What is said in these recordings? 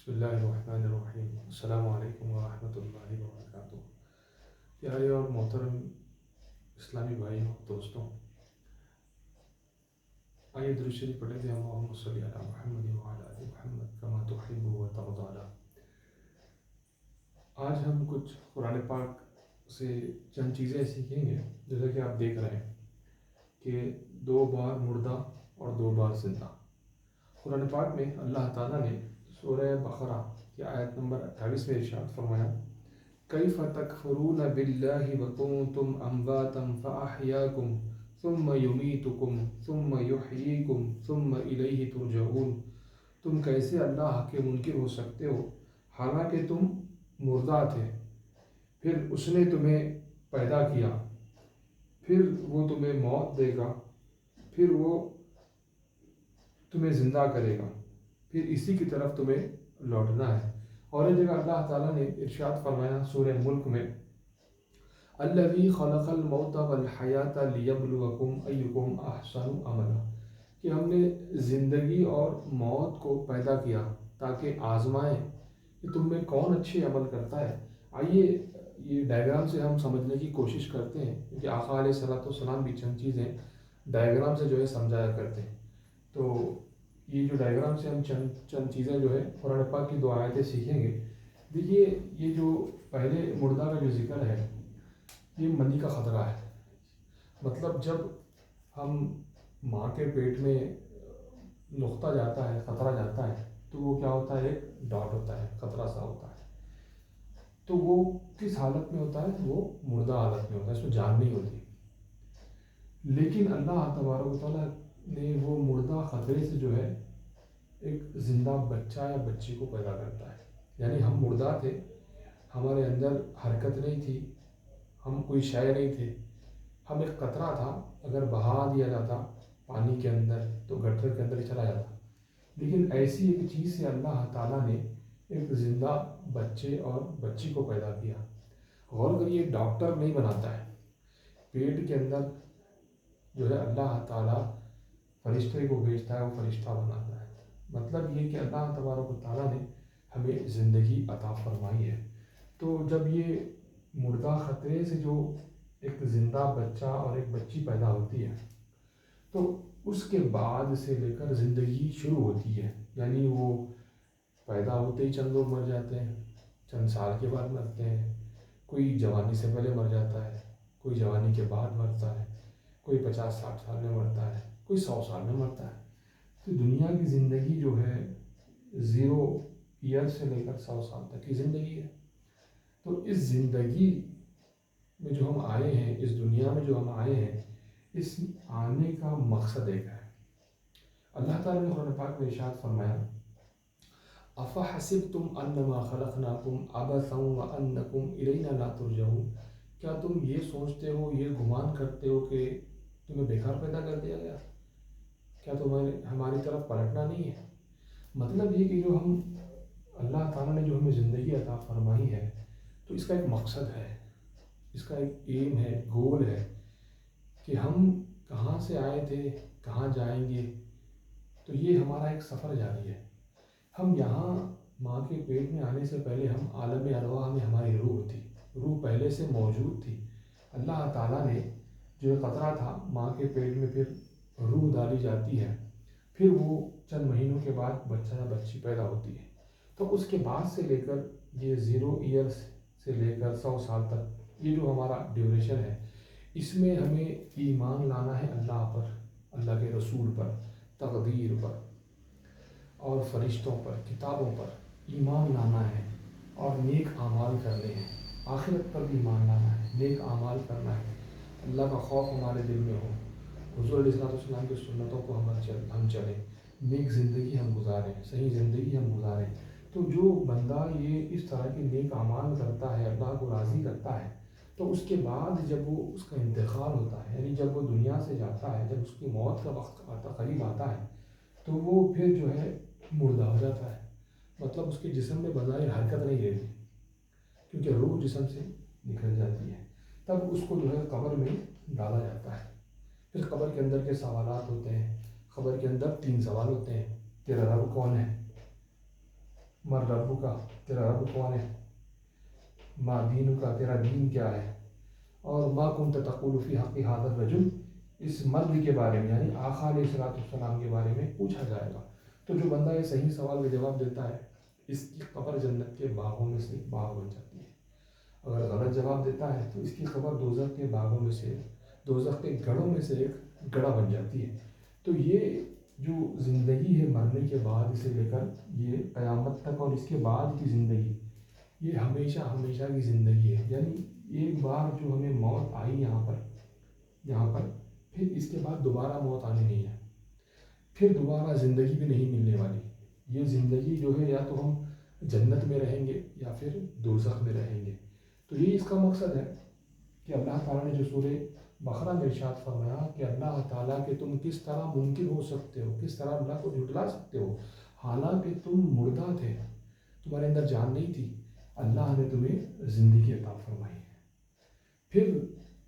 بسم اللہ الرحمن الرحیم۔ السلام علیکم ورحمۃ اللہ وبرکاتہ۔ پیارے اور محترم اسلامی بھائیوں دوستوں، آئیے درود شریف پڑھیں گے۔ اللہم صلی علی محمد وعلی آل محمد کما تحب وترضى۔ آج ہم کچھ قرآن پاک سے چند چیزیں سیکھیں گے۔ جیسا کہ آپ دیکھ رہے ہیں کہ 2 بار مردہ اور 2 بار زندہ۔ قرآن پاک میں اللہ تعالیٰ نے سورہ بقرہ کی آیت نمبر 28 میں ارشاد فرمایا، کیف تکفرون باللہ وکنتم امواتا فاحیاکم ثم یمیتکم ثم یحییکم ثم الیہ ترجعون۔ تم کیسے اللہ کے منکر ہو سکتے ہو حالانکہ تم مردہ تھے، پھر اس نے تمہیں پیدا کیا، پھر وہ تمہیں موت دے گا، پھر وہ تمہیں زندہ کرے گا، پھر اسی کی طرف تمہیں لوٹنا ہے۔ اور ایک جگہ اللہ تعالیٰ نے ارشاد فرمایا سورہ ملک میں، الذی خلق الموت والحیات لیبلوکم ایکم احسن عملا، کہ ہم نے زندگی اور موت کو پیدا کیا تاکہ آزمائیں کہ تم میں کون اچھے عمل کرتا ہے۔ آئیے یہ ڈائیگرام سے ہم سمجھنے کی کوشش کرتے ہیں، کیونکہ آقا علیہ السلام بھی چند چیزیں ڈائیگرام سے جو ہے سمجھایا کرتے ہیں۔ تو یہ جو ڈائیگرام سے ہم چند چیزیں جو ہے قرآن پاک کی 2 آیتیں سیکھیں گے۔ دیکھیے، یہ جو پہلے مردہ کا جو ذکر ہے یہ منی کا خطرہ ہے۔ مطلب جب ہم ماں کے پیٹ میں نقطہ جاتا ہے، قطرہ جاتا ہے، تو وہ کیا ہوتا ہے؟ ایک ڈاٹ ہوتا ہے، قطرہ سا ہوتا ہے۔ تو وہ کس حالت میں ہوتا ہے؟ وہ مردہ حالت میں ہوتا ہے، اس میں جان نہیں ہوتی۔ لیکن اللہ تبارک و تعالیٰ نے وہ مردہ خطرے سے جو ہے ایک زندہ بچہ یا بچی کو پیدا کرتا ہے۔ یعنی ہم مردہ تھے، ہمارے اندر حرکت نہیں تھی، ہم کوئی شے نہیں تھے، ہم ایک قطرہ تھا، اگر بہا دیا جاتا پانی کے اندر تو گٹر کے اندر چلا جاتا۔ لیکن ایسی ایک چیز سے اللہ تعالیٰ نے ایک زندہ بچے اور بچی کو پیدا کیا۔ غور کریے، ڈاکٹر نہیں بناتا ہے، پیٹ کے اندر جو ہے اللہ تعالیٰ فرشتے کو بھیجتا ہے، وہ فرشتہ بناتا ہے۔ مطلب یہ کہ اللہ تبارک و تعالیٰ نے ہمیں زندگی عطا فرمائی ہے۔ تو جب یہ مردہ خطرے سے جو ایک زندہ بچہ اور ایک بچی پیدا ہوتی ہے، تو اس کے بعد سے لے کر زندگی شروع ہوتی ہے۔ یعنی وہ پیدا ہوتے ہی چند لوگ مر جاتے ہیں، چند سال کے بعد مرتے ہیں، کوئی جوانی سے پہلے مر جاتا ہے، کوئی جوانی کے بعد مرتا ہے، کوئی 50-60 سال میں مرتا ہے، کوئی 100 سال میں مرتا ہے۔ تو دنیا کی زندگی جو ہے 0 ایئر سے لے کر 100 سال تک کی زندگی ہے۔ تو اس زندگی میں جو ہم آئے ہیں، اس دنیا میں جو ہم آئے ہیں، اس آنے کا مقصد ایک ہے۔ اللہ تعالیٰ نے قرآن پاک میں ارشاد فرمایا، افحسبتم انما خلقناکم عبثا وانکم الینا لا ترجعون۔ کیا تم یہ سوچتے ہو، یہ گمان کرتے ہو کہ تمہیں بیکار پیدا کر دیا گیا؟ کیا تمہیں ہماری طرف پلٹنا نہیں ہے؟ مطلب یہ کہ جو ہم اللہ تعالیٰ نے جو ہمیں زندگی عطا فرمائی ہے، تو اس کا ایک مقصد ہے، اس کا ایک ایم ہے، گول ہے کہ ہم کہاں سے آئے تھے، کہاں جائیں گے۔ تو یہ ہمارا ایک سفر جاری ہے۔ ہم یہاں ماں کے پیٹ میں آنے سے پہلے ہم عالم ارواح میں ہماری روح تھی، روح پہلے سے موجود تھی۔ اللہ تعالیٰ نے جو قطرہ تھا ماں کے پیٹ میں، پھر روح ڈالی جاتی ہے، پھر وہ چند مہینوں کے بعد بچہ یا بچی پیدا ہوتی ہے۔ تو اس کے بعد سے لے کر یہ 0 ایئرس سے لے کر 100 سال تک یہ جو ہمارا ڈیوریشن ہے، اس میں ہمیں ایمان لانا ہے اللہ پر، اللہ کے رسول پر، تقدیر پر اور فرشتوں پر، کتابوں پر ایمان لانا ہے، اور نیک اعمال کرنے ہیں۔ آخرت پر بھی ایمان لانا ہے، نیک اعمال کرنا ہے، اللہ کا خوف ہمارے دل میں ہو، حضور علیہ السلام کی سنتوں کو ہم چلیں، نیک زندگی ہم گزاریں، صحیح زندگی ہم گزاریں۔ تو جو بندہ یہ اس طرح کے نیک اعمال کرتا ہے، اللہ کو راضی کرتا ہے، تو اس کے بعد جب وہ اس کا انتقال ہوتا ہے، یعنی جب وہ دنیا سے جاتا ہے، جب اس کی موت کا وقت قریب آتا ہے، تو وہ پھر جو ہے مردہ ہو جاتا ہے۔ مطلب اس کے جسم میں بظاہر حرکت نہیں رہتی، کیونکہ روح جسم سے نکل جاتی ہے۔ تب اس کو جو ہے قبر میں ڈالا جاتا ہے۔ پھر قبر کے اندر کے سوالات ہوتے ہیں۔ قبر کے اندر 3 سوال ہوتے ہیں، تیرا رب کون ہے؟ مر ربو کا، تیرا رب کون ہے، ما دینو کا، تیرا دین کیا ہے، اور ما کنت تقول فی حق ھذا الرجل، اس مرد کے بارے میں یعنی آقا علیہ السلام کے بارے میں پوچھا جائے گا۔ تو جو بندہ یہ صحیح سوال کا جواب دیتا ہے اس کی قبر جنت کے باغوں میں سے باغ بن جاتی ہے، اگر غلط جواب دیتا ہے تو اس کی قبر دوزخ کے باغوں میں سے، دوزخ کے گڑھوں میں سے ایک گڑھا بن جاتی ہے۔ تو یہ جو زندگی ہے مرنے کے بعد سے لے کر یہ قیامت تک اور اس کے بعد کی زندگی، یہ ہمیشہ ہمیشہ کی زندگی ہے، یعنی ایک بار جو ہمیں موت آئی یہاں پر پھر اس کے بعد دوبارہ موت آنی نہیں ہے، پھر دوبارہ زندگی بھی نہیں ملنے والی۔ یہ زندگی جو ہے یا تو ہم جنت میں رہیں گے یا پھر دوزخ میں رہیں گے۔ تو یہ اس کا مقصد ہے کہ اللہ تعالیٰ نے جو سورہ بقرہ میں ارشاد فرمایا کہ اللہ تعالیٰ کہ تم کس طرح منکر ہو سکتے ہو، کس طرح اللہ کو جھٹلا سکتے ہو، حالانکہ تم مردہ تھے، تمہارے اندر جان نہیں تھی، اللہ نے تمہیں زندگی عطا فرمائی ہے۔ پھر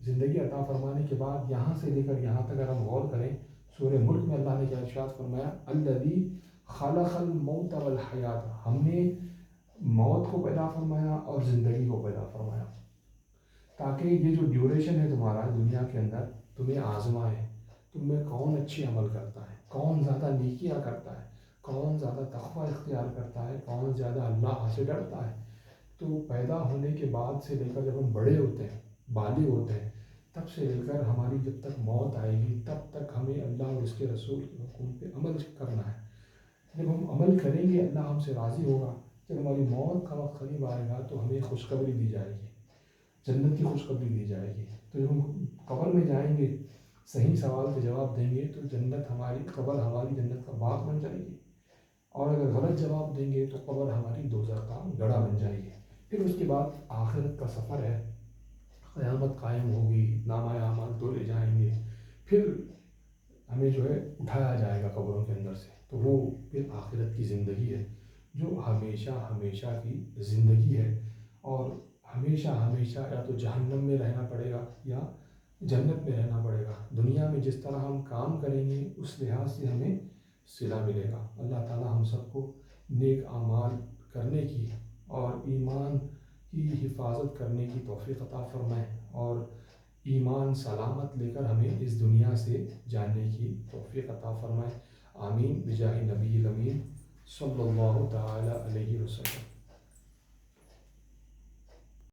زندگی عطا فرمانے کے بعد یہاں سے لے کر یہاں تک اگر ہم غور کریں، سورہ ملک میں اللہ نے کیا ارشاد فرمایا، الذی خلق الموت والحیات، ہم نے موت کو پیدا فرمایا اور زندگی کو پیدا فرمایا تاکہ یہ جو ڈیوریشن ہے تمہارا دنیا کے اندر تمہیں آزمائے، تم میں کون اچھی عمل کرتا ہے، کون زیادہ نیکیاں کرتا ہے، کون زیادہ تقوی اختیار کرتا ہے، کون زیادہ اللہ سے ڈرتا ہے۔ تو پیدا ہونے کے بعد سے لے کر جب ہم بڑے ہوتے ہیں، بالغ ہوتے ہیں، تب سے لے کر ہماری جب تک موت آئے گی تب تک ہمیں اللہ اور اس کے رسول کے حکم پہ عمل کرنا ہے۔ جب ہم عمل کریں گے اللہ ہم سے راضی ہوگا، جب ہماری موت کا وقت قریب آئے گا تو ہمیں خوشخبری دی جائے گی، جنت کی خوشخبری دی جائے گی۔ تو جب ہم قبر میں جائیں گے صحیح سوال کے جواب دیں گے تو جنت ہماری، قبر ہماری جنت کا باغ بن جائے گی، اور اگر غلط جواب دیں گے تو قبر ہماری دوزخ کا گڑھا بن جائے گی۔ پھر اس کے بعد آخرت کا سفر ہے، قیامت قائم ہوگی، نامہ اعمال تولے جائیں گے، پھر ہمیں جو ہے اٹھایا جائے گا قبروں کے اندر سے، تو وہ پھر آخرت کی زندگی ہے جو ہمیشہ ہمیشہ کی زندگی ہے، اور ہمیشہ ہمیشہ یا تو جہنم میں رہنا پڑے گا یا جنت میں رہنا پڑے گا۔ دنیا میں جس طرح ہم کام کریں گے اس لحاظ سے ہمیں صلہ ملے گا۔ اللہ تعالیٰ ہم سب کو نیک اعمال کرنے کی اور ایمان کی حفاظت کرنے کی توفیق عطا فرمائے، اور ایمان سلامت لے کر ہمیں اس دنیا سے جانے کی توفیق عطا فرمائے۔ آمین بجاہ نبی الامین صلی اللہ تعالی علیہ وسلم۔